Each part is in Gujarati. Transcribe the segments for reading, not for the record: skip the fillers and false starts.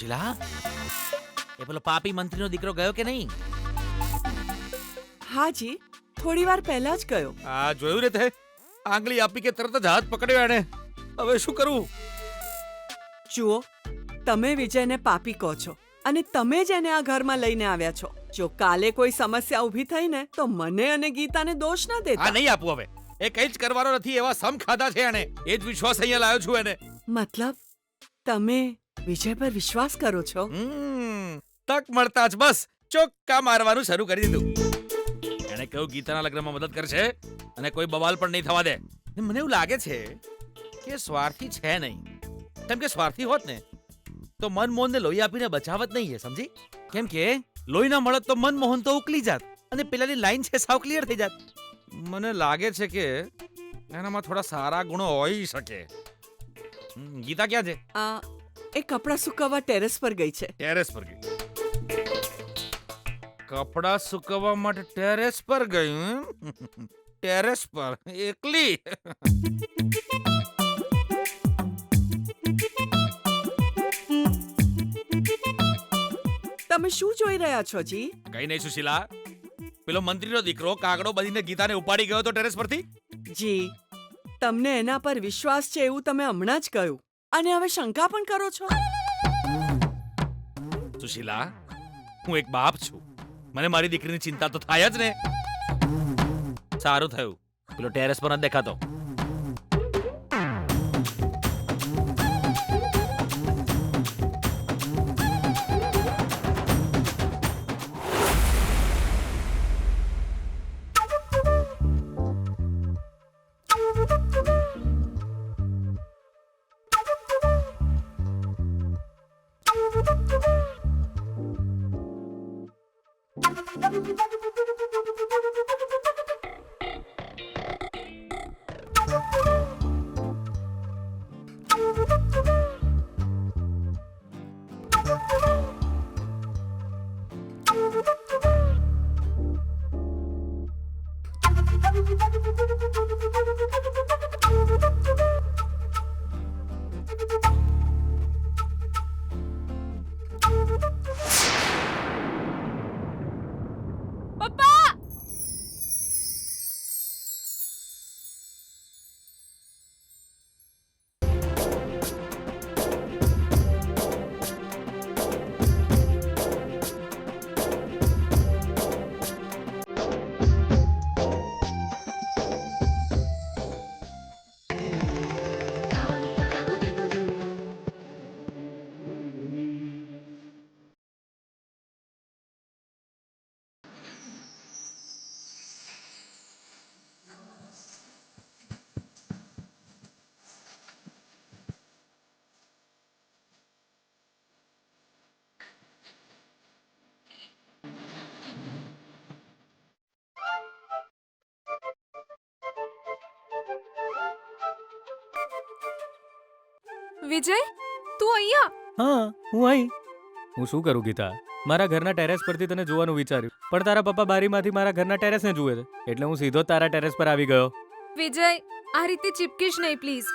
સુશીલા, એ પેલો પાપી મંત્રીનો દીકરો ગયો કે નહીં? હાજી, થોડી વાર પહેલા જ ગયો. આ જોયું ને તે? આંગળી આપી કે તરત જ હાથ પકડ્યો એને. હવે શું કરું? જુઓ, તમે વિજયને પાપી કહો છો અને તમે જ એને આ ઘરમાં લઈને આવ્યા છો. જો કાલે કોઈ સમસ્યા ઊભી થઈ ને તો મને અને ગીતાને દોષ ના આ દેતા. નહીં આપું હવે. એ કઈ જ કરવાનો નથી, એવા સમ ખાધા છે એને. એ જ વિશ્વાસ અહીંયા લાવ્યો છું એને. મતલબ તમે વિજય પર વિશ્વાસ કરો છો? તક મળતા જ બસ ચોક્કા મારવાનું શરૂ કરી દીધું. એને કહ્યું ગીતાના લગ્નમાં મદદ કરશે અને કોઈ બવાલ પણ નહીં થવા દે. મને એવું લાગે છે કે સ્વાર્થી છે નહીં. કેમ કે સ્વાર્થી હોત ને તો મનમોહનને લોહી આપીને બચાવત નહીં, સમજી? કેમ કે લોહી ના મળત તો મનમોહન તો ઉકલી જાત અને પેલાની લાઈન છે સાવ ક્લિયર થઈ જાત. મને લાગે છે કે એનામાં થોડા સારા ગુણો હોઈ શકે. ગીતા ક્યાં છે? એ કપડાં સુકવવા ટેરેસ પર ગઈ છે. ટેરેસ પર ગઈ? કપડા સુકવવા માટે ટેરેસ પર ગયું? ટેરેસ પર એકલી? તમે શું જોઈ રહ્યા છો જી? કઈ નહીં સુશીલા, પેલો મંત્રીનો દીકરો કાગડો બનીને ગીતાને ઉપાડી ગયો તો ટેરેસ પરથી. જી, તમને એના પર વિશ્વાસ છે એવું તમે હમણાં જ કહ્યું અને હવે શંકા પણ કરો છો. સુશીલા, હું એક બાપ છું, મને મારી દીકરીની ચિંતા તો થાય જ ને. સારું થયું પેલો ટેરેસ પર નથી દેખાતો. વિજય, તું અહીંયા? હા, હું અહીં. હું શું કરું ગીતા? મારા ઘરના ટેરેસ પરથી તને જોવાનું વિચાર્યું, પણ તારા પપ્પા બારીમાંથી મારા ઘરના ટેરેસને જુએ છે, એટલે હું સીધો જ તારા ટેરેસ પર આવી ગયો. વિજય, આ રીતે ચીપકીશ નહીં પ્લીઝ.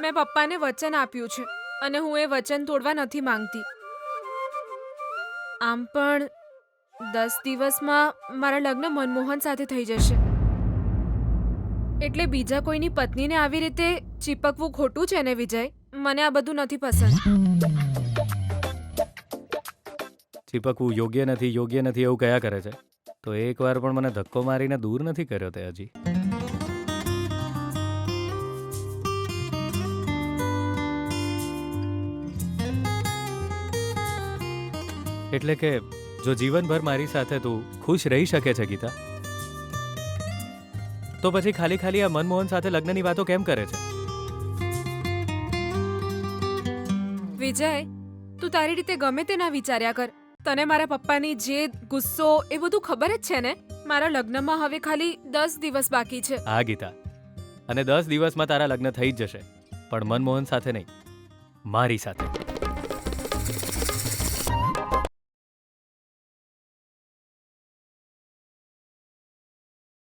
મેં પપ્પાને વચન આપ્યું છે અને હું એ વચન તોડવા નથી માંગતી. આમ પણ 10 દિવસમાં મારા લગ્ન મનમોહન સાથે થઈ જશે, એટલે બીજા કોઈની પત્નીને આવી રીતે ચીપકવું ખોટું છે ને વિજય? મને આ બધું નથી પસંદ. ચીપકવું યોગ્ય નથી એવું કયા કરે છે, તો એકવાર પણ મને ધક્કો મારીને દૂર નથી કર્યો તે હજી. એટલે કે જો જીવનભર મારી સાથે તું ખુશ રહી શકે છે ગીતા, તો પછી ખાલી ખાલી આ મનમોહન સાથે લગ્નની વાતો કેમ કરે છે? વિજય, તું તારી રીતે ગમે તે ના વિચાર્યા કર. તને મારા પપ્પાની જીદ, ગુસ્સો એ બધું ખબર જ છે ને? મારા લગ્નમાં હવે ખાલી 10 દિવસ બાકી છે. હા ગીતા, અને 10 દિવસમાં તારા લગ્ન થઈ જ જશે, પણ મનમોહન સાથે નહીં, મારી સાથે.